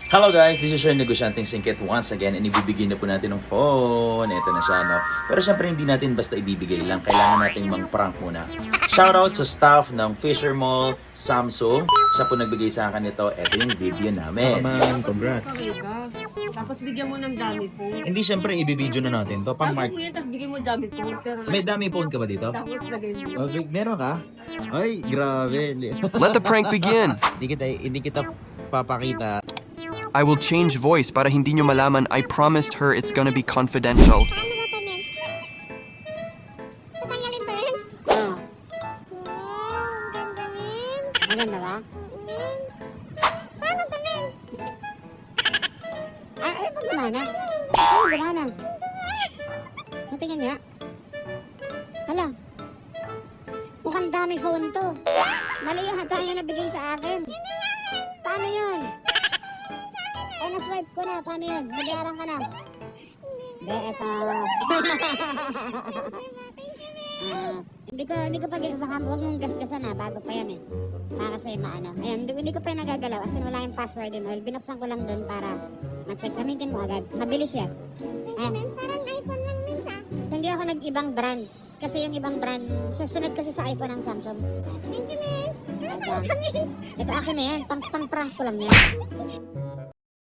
Hello guys, this is your negosyanteng singkit once again and ibibigay na po natin ng phone. Ito na siya, no? Pero syempre hindi natin basta ibibigay lang. Kailangan nating mang-prank muna. Shoutout sa staff ng Fisher Mall, Samsung. Siya po nagbigay sa akin ito. Ito yung video namin. Man, congrats. Tapos bigyan mo ng dami po. Hindi, syempre, ibibideo na natin to. Pang mark. Tapos mo yan, tapos bigyan mo dami po. Pero, May dami phone ka ba dito? tapos lagay mo. Oh, meron ka? Ay, grabe. Let the prank begin. Hindi kita papakita. I will change voice para hindi nyo malaman. I promised her it's gonna be confidential. Paano ba ito, Mens? Patanggalin ba, Mens? Oh, Wow, ganda, Mens. maganda ba? Paano ito, Mens? Ay, banana. Ay, banana. Matingin nga. Hala. Mukhang dami phone to. Mali yata yung nabigay sa akin. Paano yun? Ay, na-swipe ko na. Paano yun? Nagyarang ka na. Be, eto. Hindi ko pa baka huwag mong gasgasan na bago pa yan eh. Para kasi maano. Ayan, hindi ko pa yung nagagalaw. As in, wala yung password and all. Binuksan ko lang doon para ma-check. Gamitin mo agad. Mabilis yan. Ayan. Mens, parang iPhone lang, Mens, ah. Hindi ako nag-ibang brand. Kasi yung ibang brand, sunod kasi sa iPhone ang Samsung. Thank you, Mens. Ito, Mens. ito akin na yan. Pang-prank ko lang yan.